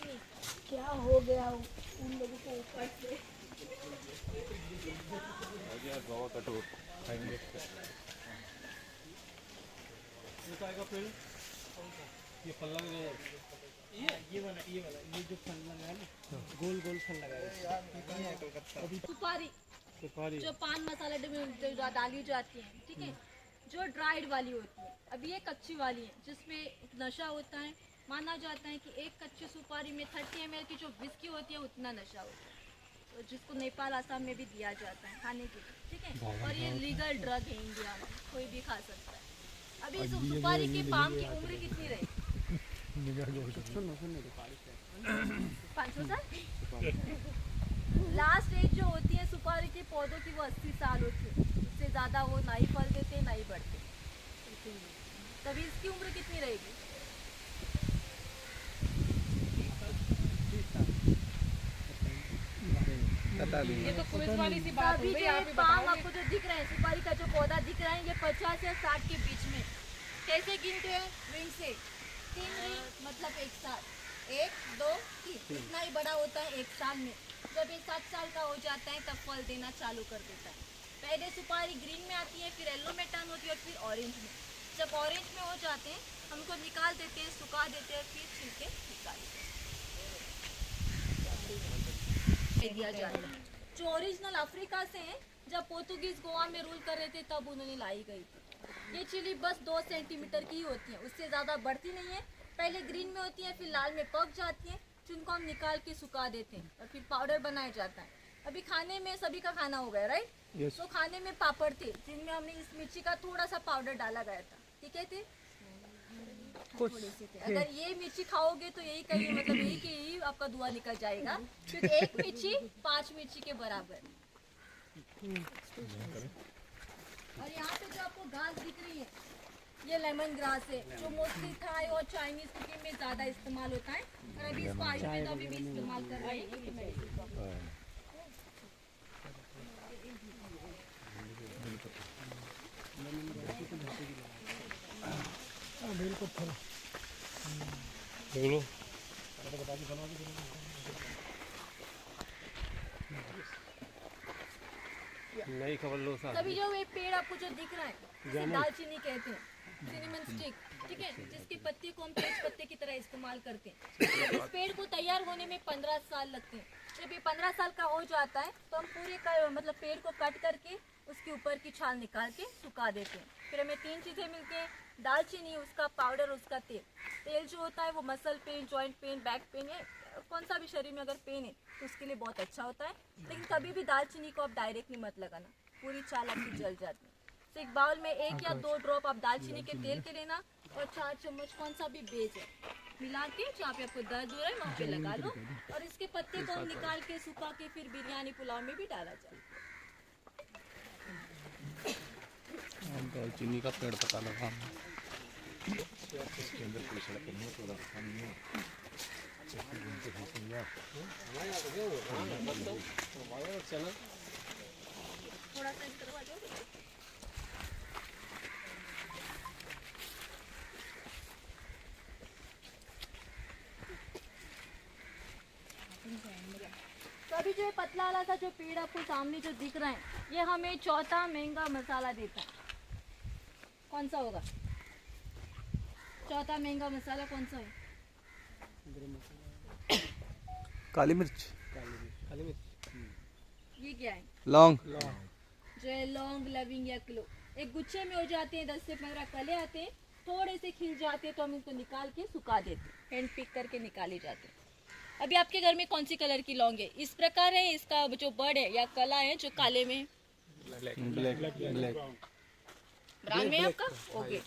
नहीं क्या हो गया उन लोगों को ऊपर से। गोवा कटोर खाएंगे। ये फल लग रहा है, ये वाला ये जो फल लगा है ना, गोल गोल फल लगा है। सुपारी जो पान मसाला में डाली जाती है, ठीक है, जो ड्राइड वाली होती है। अभी ये कच्ची वाली है जिसमें नशा होता है। माना जाता है कि एक कच्ची सुपारी में 30 ml की जो विस्की होती है उतना नशा होता है, तो जिसको नेपाल आसाम में भी दिया जाता है खाने के लिए, ठीक है। और ये लीगल ड्रग है इंडिया में, कोई भी खा सकता है। अभी सुपारी के पाम की उम्र कितनी रही? 500 साल। लास्ट एज जो होती है सुपारी के पौधों की वो 80 साल होती है। उससे ज़्यादा वो ना ही फल देते ना ही बढ़ते। तभी इसकी उम्र कितनी रहेगी? ये तो क्विज वाली सी बात हो गई। आप पाम आपको जो दिख रहा है, सुपारी का जो पौधा दिख रहा है, ये 50 या 60 के बीच में। कैसे गिनते हैं? रिंग से 3 रिंग मतलब एक साथ, 1 2 3, इतना ही बड़ा होता है एक साल में। जब ये 7 साल का हो जाता है तब फल देना चालू कर देता है। पहले सुपारी ग्रीन में आती है, फिर येलो में टर्न होती है और फिर ऑरेंज में। जब ऑरेंज में हो जाते हैं हमको निकाल देते हैं, सुखा देते हैं, फिर छिलके निकाल दिया जाता है। जो ओरिजिनल अफ्रीका से है, जब पोर्तुगीज गोवा में रूल कर रहे थे तब उन्होंने लाई गई थी। ये चिली बस 2 सेंटीमीटर की ही होती है, उससे ज़्यादा बढ़ती नहीं है। पहले ग्रीन में होती है, फिर लाल में पक जाती है, जिनको हम निकाल के सुखा देते हैं और फिर पाउडर बनाया जाता है। अभी खाने में सभी का खाना हो गया, राइट? yes. तो खाने में पापड़ थे जिनमें हमने इस मिर्ची का थोड़ा सा पाउडर डाला गया था, ठीक है थे? थोड़ी सी थे। अगर ये मिर्ची खाओगे तो यही कहिए, मतलब यही कि यही आपका धुआं निकल जाएगा, क्योंकि 1 मिर्ची 5 मिर्ची के बराबर। और यहाँ पे जो आपको घास दिख रही है ये लेमन ग्रास है, जो मोस्टली थाई और चाइनीज कुकिंग में ज़्यादा इस्तेमाल होता है। और अभी इसको आयुर्वेदा में भी इस्तेमाल कर रहे हैं। नई खबर लो साहब। तभी जो ये पेड़ आपको जो दिख रहा है इसे दालचीनी कहते हैं, सिनेमन स्टिक, ठीक है, जिसके पत्ते को हम तेज पत्ते की तरह इस्तेमाल करते हैं। इस पेड़ को तैयार होने में 15 साल लगते हैं। जब ये 15 साल का हो जाता है तो हम पूरे मतलब पेड़ को कट करके उसके ऊपर की छाल निकाल के सुखा देते हैं। फिर हमें 3 चीज़ें मिलती हैं, दालचीनी, उसका पाउडर, उसका तेल। तेल जो होता है वो muscle pain, joint pain, back pain है, कौन सा भी शरीर में अगर पेन है तो उसके लिए बहुत अच्छा होता है। लेकिन कभी भी दालचीनी को आप डायरेक्टली मत लगाना, पूरी छाल आपकी जल जाती है। तो एक बाउल में 1 या 2 ड्रॉप आप दालचीनी के तेल के लेना और 4 चम्मच कौन सा भी बेज है मिला के, जहाँ पे आपको दर्द हो रहा है वहाँ पे लगा लो। और इसके पत्ते को हम निकाल के सुखा के फिर बिरयानी पुलाव में भी डाला जाए। दालचीनी का पेड़ पता लगा इसके अंदर कोई सड़क नहीं है, थोड़ा पानी है। थोड़ा सा इस तरफ आ जाओ। तो अभी जो पतला वाला सा जो पेड़ आपको सामने जो दिख रहा है, ये हमें चौथा महंगा मसाला देता है। कौन सा होगा चौथा महंगा मसाला? कौन सा है? काली मिर्च। ये क्या है? लौंग। जो है लौंग, लविंग या क्लो, एक गुच्छे में हो जाते हैं। 10 से 15 कले आते हैं, थोड़े से खिल जाते हैं तो हम इनको निकाल के सुखा देते हैं, हैंड पिक करके निकाले जाते हैं। अभी आपके घर में कौन सी कलर की लौंग है? इस प्रकार है, इसका जो बड़ है या कला है जो काले में, ब्राउन में आपका, ओके।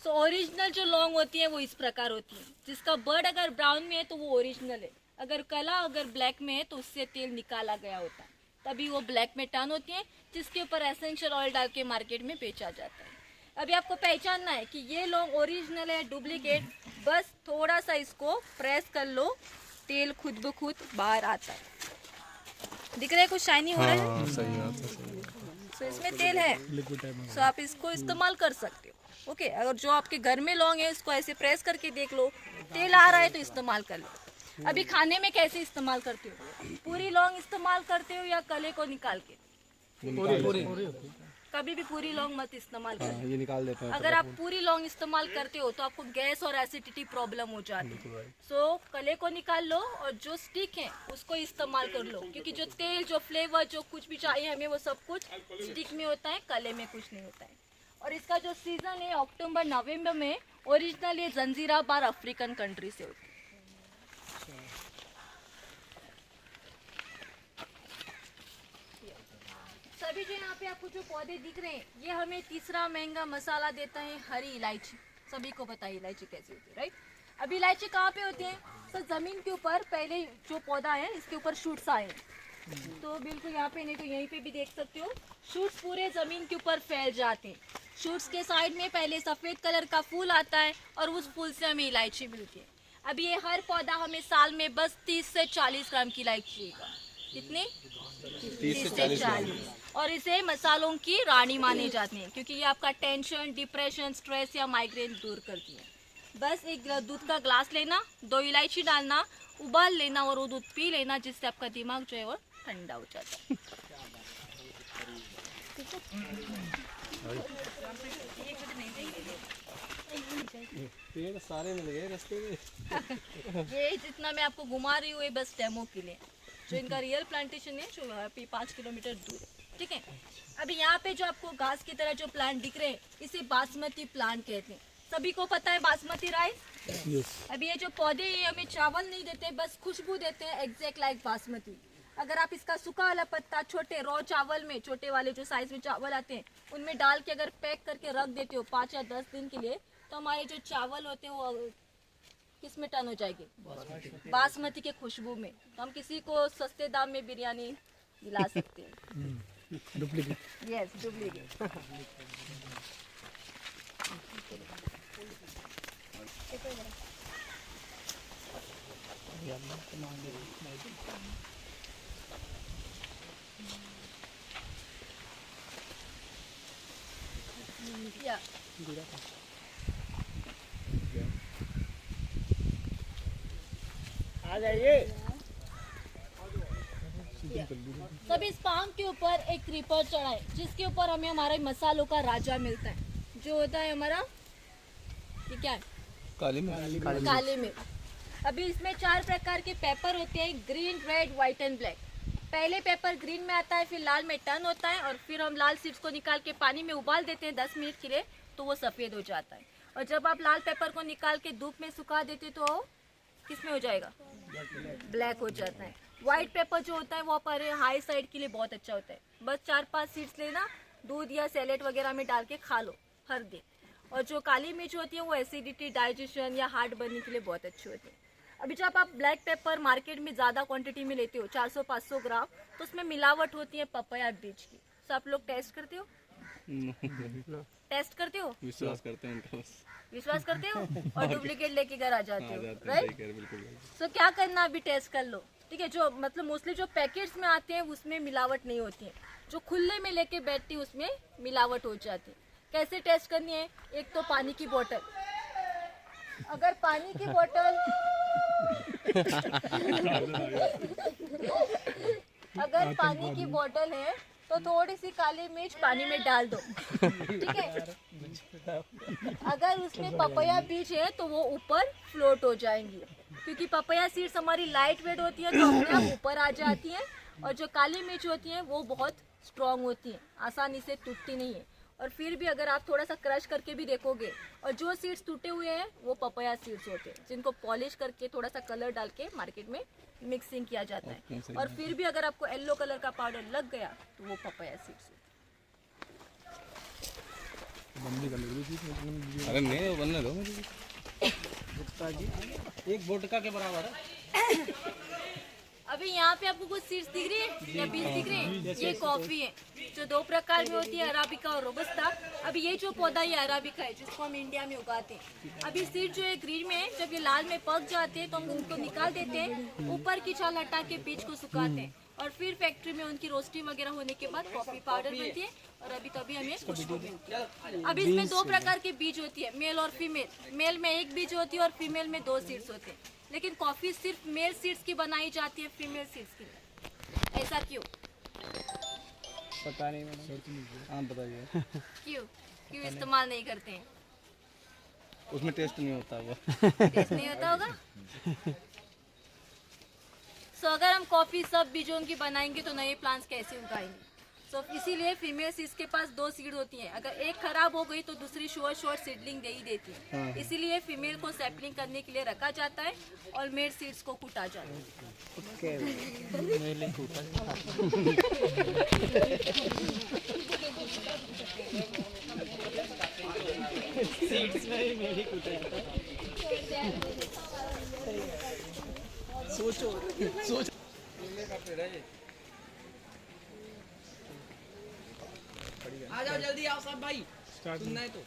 सो ओरिजिनल जो लौंग होती है वो इस प्रकार होती है, जिसका बर्ड अगर ब्राउन में है तो वो ओरिजिनल है। अगर कला अगर ब्लैक में है तो उससे तेल निकाला गया होता है, तभी वो ब्लैक में टर्न होती है, जिसके ऊपर एसेंशियल ऑयल डाल के मार्केट में बेचा जाता है। अभी आपको पहचानना है कि ये लौंग ओरिजिनल है डुप्लीकेट, बस थोड़ा सा इसको प्रेस कर लो, तेल खुद ब खुद बाहर आता है। दिख रहा है कुछ शाइनी हो रहा है? सही बात है। तो इसमें तेल है, तो आप इसको इस्तेमाल कर सकते हो। ओके, अगर जो आपके घर में लौंग है इसको ऐसे प्रेस करके देख लो, तेल आ रहा है तो इस्तेमाल कर लो। अभी खाने में कैसे इस्तेमाल करते हो? पूरी लौंग इस्तेमाल करते हो या कले को निकाल के? कभी भी पूरी लौंग मत इस्तेमाल करो। ये निकाल देते हैं। अगर आप पूरी लौंग इस्तेमाल करते हो तो आपको गैस और एसिडिटी प्रॉब्लम हो जाती है। सो कले को निकाल लो और जो स्टिक है उसको इस्तेमाल कर लो, क्योंकि जो तेल, जो फ्लेवर, जो कुछ भी चाहिए हमें वो सब कुछ स्टिक में होता है, कले में कुछ नहीं होता है। और इसका जो सीजन है अक्टूबर नवंबर में, ओरिजिनल ये जंजीरा बार अफ्रीकन कंट्री से होती है। सभी जो यहाँ पे आपको जो पौधे दिख रहे हैं, ये हमें तीसरा महंगा मसाला देता है हरी इलायची। सभी को पता है इलायची कैसी होती है, राइट? अभी इलायची कहाँ पे होती है? तो जमीन के ऊपर पहले जो पौधा है इसके ऊपर शूट्स आए, तो बिल्कुल यहाँ पे नहीं तो यहीं पे भी देख सकते हो, शूट्स पूरे जमीन के ऊपर फैल जाते हैं। शूट्स के साइड में पहले सफेद कलर का फूल आता है और उस फूल से हमें इलायची मिलती है। अभी ये हर पौधा हमें साल में बस 30 से 40 ग्राम की इलायची देगा। कितनी? 30 से 40। और इसे मसालों की रानी माने जाते हैं, क्योंकि ये आपका टेंशन, डिप्रेशन, स्ट्रेस या माइग्रेन दूर करती है। बस एक दूध का ग्लास लेना, 2 इलायची डालना, उबाल लेना और वो दूध पी लेना, जिससे आपका दिमाग जो है वो ठंडा हो जाता है। पेड़ सारे मिल गए रास्ते में। ये जितना मैं आपको घुमा रही हूँ ये बस डेमो के लिए, जो इनका रियल प्लांटेशन है जो यहाँ पे 5 किलोमीटर दूर है, ठीक है? अभी यहाँ पे जो आपको घास की तरह जो प्लांट दिख रहे हैं इसे बासमती प्लांट कहते हैं। सभी को पता है बासमती राइस? अभी ये जो पौधे हैं हमें चावल नहीं देते, बस खुशबू देते हैं, एग्जैक्ट लाइक बासमती। अगर आप इसका सूखा वाला पत्ता छोटे रॉ चावल में, छोटे वाले जो साइज में चावल आते हैं उनमें डाल के अगर पैक करके रख देते हो 5 या 10 दिन के लिए, तो हमारे जो चावल होते हैं वो किस में टर्न हो जाएगी? बासमती के खुशबू में। तो हम किसी को सस्ते दाम में बिरयानी दिला सकते हैं। डुप्लीकेट। Yes, duplicate. या आ जाइए। सब इस पाम के ऊपर एक क्रीपर चढ़ा है, जिसके ऊपर हमें हमारे मसालों का राजा मिलता है, जो होता है हमारा, ये क्या है? काली मिर्च। काली मिर्च। अभी इसमें 4 प्रकार के पेपर होते हैं, green, red, white and black. पहले पेपर ग्रीन में आता है, फिर लाल में टर्न होता है, और फिर हम लाल सीड्स को निकाल के पानी में उबाल देते हैं 10 मिनट के लिए, तो वो सफ़ेद हो जाता है। और जब आप लाल पेपर को निकाल के धूप में सुखा देते तो किस में हो जाएगा? ब्लैक हो जाता है। व्हाइट पेपर जो होता है वो पर हाई साइड के लिए बहुत अच्छा होता है। बस 4-5 सीड्स लेना, दूध या सैलेड वगैरह में डाल के खा लो हर दिन। और जो काली मिर्च होती है वो एसिडिटी, डाइजेशन या हार्ट बनने के लिए बहुत अच्छी होती है। अभी जब आप ब्लैक पेपर मार्केट में ज़्यादा क्वांटिटी में लेते हो 400-500 ग्राम, तो उसमें मिलावट होती है पपाया बीज की। तो आप लोग टेस्ट करते हो? टेस्ट करते हो? विश्वास करते हैं उनका बस। विश्वास करते हो और डुप्लीकेट लेके घर आ जाते हो, राइट? तो क्या करना, अभी टेस्ट कर लो, ठीक है? जो मतलब मोस्टली जो पैकेट्स में आते हैं उसमें मिलावट नहीं होती है, जो खुले में लेके बैठती है उसमें मिलावट हो जाती है। कैसे टेस्ट करनी है? एक तो पानी की बोतल, अगर पानी की बोतल अगर पानी की बोतल है तो थोड़ी सी काली मिर्च पानी में डाल दो, ठीक है? अगर उसमें पपाया बीज है तो वो ऊपर फ्लोट हो जाएंगी, क्योंकि पपाया सीड्स हमारी लाइट वेट होती है तो अपने आप ऊपर आ जाती है, और जो काली मिर्च होती है वो बहुत स्ट्रॉन्ग होती है, आसानी से टूटती नहीं है। और फिर भी अगर आप थोड़ा सा क्रश करके भी देखोगे, और जो सीड्स टूटे हुए हैं वो पपाया सीड्स होते हैं, जिनको पॉलिश करके थोड़ा सा कलर डाल के मार्केट में मिक्सिंग किया जाता है। और फिर भी अगर आपको येलो कलर का पाउडर लग गया तो वो पपाया सीड्स होते हैं। अरे नहीं, वो बनने दो मुझे। एक वोडका के बराबर है। अभी यहाँ पे आपको कुछ सीड्स दिख रही है या बीज दिख रहे हैं? ये कॉफी है जो 2 प्रकार में होती है, अराबिका और रोबस्टा। अभी ये जो पौधा ये अराबिका है जिसको हम इंडिया में उगाते हैं। अभी सीड जो है ग्रीन में है, जब ये लाल में पक जाते हैं तो हम उनको निकाल देते हैं, ऊपर की छाल हटा के बीज को सुखाते हैं, और फिर फैक्ट्री में उनकी रोस्टिंग वगैरह होने के बाद कॉफ़ी पाउडर बनती है और अभी हमें खुशबू मिलती है। अब इसमें 2 प्रकार के बीज होती है, मेल और फीमेल। मेल में 1 बीज होती है और फीमेल में 2 सीड्स होते हैं। लेकिन कॉफ़ी सिर्फ मेल सीड्स की बनाई जाती है, फीमेल सीड्स की नहीं। ऐसा क्यों? पता नहीं मैडम, आप बताइए। क्यों इस्तेमाल नहीं करते हैं? उसमें टेस्ट नहीं होता वो। टेस्ट नहीं होता होगा। सो अगर हम कॉफी सब बीजों की बनाएंगे तो नए प्लांट्स कैसे उगाएंगे? सो इसीलिए फीमेल सीड्स के पास 2 सीड होती हैं। अगर एक खराब हो गई तो दूसरी शॉर्ट सीडलिंग दे ही देती है। इसीलिए फीमेल को सैपलिंग करने के लिए रखा जाता है और मेल सीड्स को कूटा जाता है। सीड्स में ही मेरी कुछ रहता है। सोचो आ जाओ जल्दी आओ सब भाई, सुनना है तो।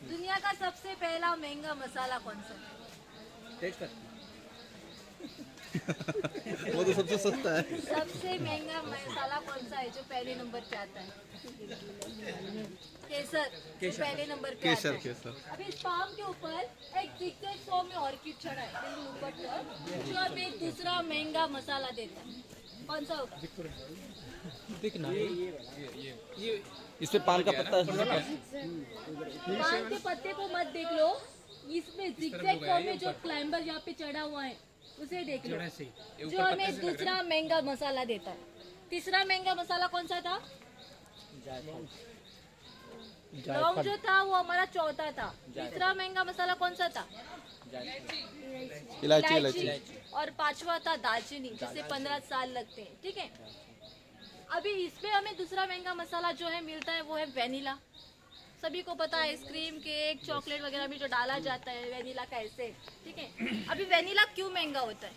दुनिया का सबसे पहला महंगा मसाला कौन सा है? वो तो सबसे सस्ता है। सबसे महंगा मसाला कौन सा है जो पहले नंबर पे आता है? केसर। पहले नंबर पे आता है। केसर। अभी इस पाम के ऊपर एक जिगजैग फॉर्म में ऑर्किड चढ़ा है जो हमें एक दूसरा महंगा मसाला देता है। कौन सा होगा? दिखना ये इस पे पान का पत्ता पान के पत्ते को मत देख लो, इसमें जिगजैग फॉर्म में जो क्लाइंबर यहाँ पे चढ़ा हुआ है उसे देख लो, जो हमें दूसरा महंगा मसाला देता है। तीसरा महंगा मसाला कौन सा था? लौंग जो था वो हमारा चौथा था। तीसरा महंगा मसाला कौन सा था? इलायची। और 5वां था दालचीनी, जिसे 15 साल लगते हैं। ठीक है, अभी इसमें हमें दूसरा महंगा मसाला जो है मिलता है वो है वेनिला। सभी को पता है आइसक्रीम, केक, चॉकलेट वगैरह में जो डाला जाता है वेनिला का एसेंस। ठीक है, अभी वेनिला क्यों महंगा होता है?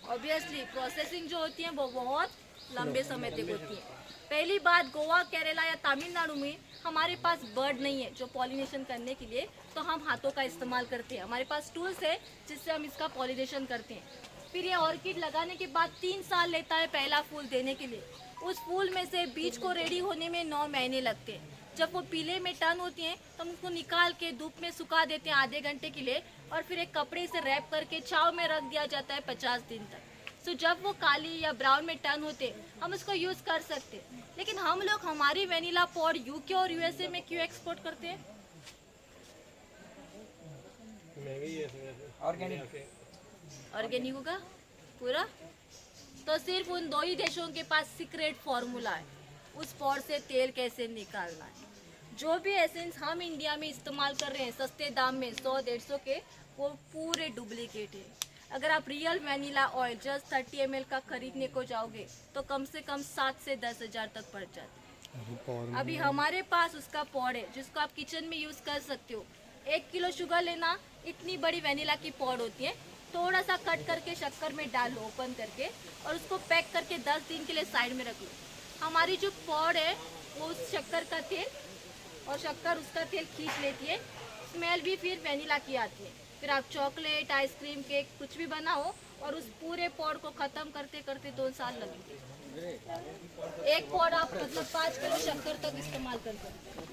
ऑब्वियसली प्रोसेसिंग जो होती है वो बहुत लंबे समय तक होती है। पहली बात, गोवा, केरला या तमिलनाडु में हमारे पास बर्ड नहीं है जो पॉलिनेशन करने के लिए, तो हम हाथों का इस्तेमाल करते हैं। हमारे पास टूल्स है जिससे हम इसका पॉलिनेशन करते हैं। फिर ये ऑर्किड लगाने के बाद 3 साल लेता है पहला फूल देने के लिए। उस फूल में से बीज को रेडी होने में 9 महीने लगते हैं। जब वो पीले में टर्न होती हैं तो हम उसको निकाल के धूप में सुखा देते हैं आधे घंटे के लिए, और फिर एक कपड़े से रैप करके छांव में रख दिया जाता है 50 दिन तक। सो जब वो काली या ब्राउन में टर्न होते हम उसको यूज़ कर सकते हैं। लेकिन हम लोग हमारी वेनिला पॉड यूके और यूएसए में क्यों एक्सपोर्ट करते हैं? ऑर्गेनिक होगा पूरा, तो सिर्फ उन 2 ही देशों के पास सीक्रेट फॉर्मूला है उस पॉड से तेल कैसे निकालना है। जो भी एसेंस हम इंडिया में इस्तेमाल कर रहे हैं सस्ते दाम में 100-150 के, वो पूरे डुप्लीकेट है। अगर आप real vanilla oil just 30 ml का खरीदने को जाओगे तो कम से कम 7 से 10 हज़ार तक पड़ जाता है। अभी हमारे पास उसका पॉड है जिसको आप किचन में यूज़ कर सकते हो। 1 किलो शुगर लेना, इतनी बड़ी वेनिला की पॉड होती है, थोड़ा सा कट करके शक्कर में डाल लो ओपन करके, और उसको पैक करके 10 दिन के लिए साइड में रख लो। हमारी जो पॉड है वो उस शक्कर का तेल और शक्कर उसका तेल खींच लेती है। स्मेल भी फिर वेनिला की आती है। फिर आप चॉकलेट, आइसक्रीम, केक कुछ भी बनाओ और उस पूरे पॉड को ख़त्म करते करते 2 साल लगेंगे। एक पॉड आप मतलब 5 किलो शक्कर तक इस्तेमाल कर सकते हैं।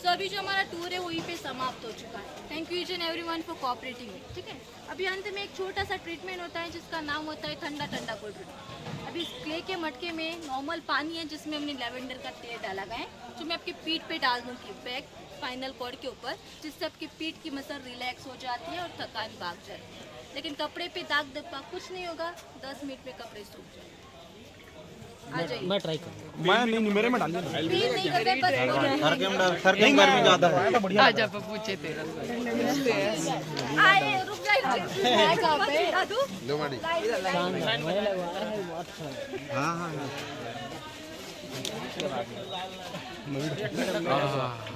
तो अभी जो हमारा टूर है वहीं पे समाप्त हो चुका है। Thank you each and everyone for cooperating. ठीक है, अभी अंत में एक छोटा सा ट्रीटमेंट होता है जिसका नाम होता है ठंडा ठंडा कोल्ड ड्रिंक। अभी इस क्ले के मटके में नॉर्मल पानी है जिसमें हमने लेवेंडर का तेल डाला गया है, जो मैं आपकी पीठ पे डाल दूँगी बैक स्पाइनल कॉर्ड के ऊपर, जिससे आपकी पीठ की मसल रिलैक्स हो जाती है और थकान भाग जाती है। लेकिन कपड़े पे दाग धब्बा कुछ नहीं होगा, 10 मिनट में कपड़े सूख जाएंगे। आ जाइए। मैं ट्राई करूँगा। मैं नहीं मेरे में डालिए फील नहीं करते पर सर के अंदर भी ज्यादा है। आजा पप्पू चेते आए रुक जाइए है कहाँ पे दादू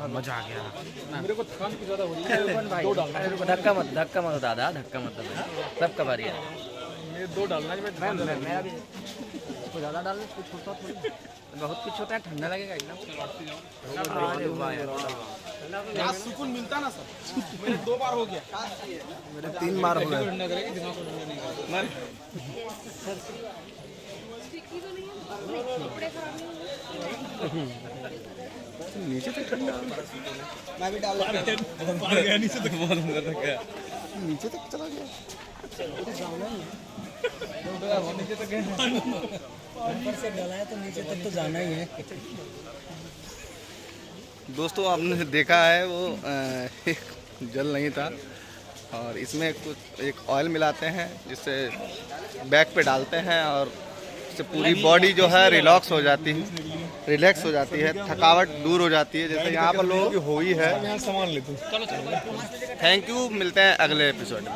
मजा आ गया। मेरे को थकान की ज़्यादा हो रही है। दो डालना धक्का मत दादा धक्का मत सबका बारी है ये दो डालना है। मेरा भी कुछ ज़्यादा डाल कुछ होता थोड़ी बहुत कुछ होता है ठंडा लगेगा एकदम अरे वाह यार यहाँ सुकून मिलता ना सर। मेरे 2 बार हो गया, मेरे 3 बार हो गया। नीचे तक ठंडा, मैं भी डाल गया नीचे तक, बहुत अंदर तक गया, नीचे तक चला गया। नीचे तक गया, ऊपर से डाला है तो नीचे तक तो जाना ही है। दोस्तों आपने देखा है वो जल नहीं था और इसमें कुछ एक ऑयल मिलाते हैं जिससे बैक पे डालते हैं और इससे पूरी बॉडी जो है रिलैक्स हो जाती है, थकावट दूर हो जाती है, जैसे यहाँ पर लोगों की हो ही है। सामान लेते हैं। थैंक यू, मिलते हैं अगले एपिसोड में।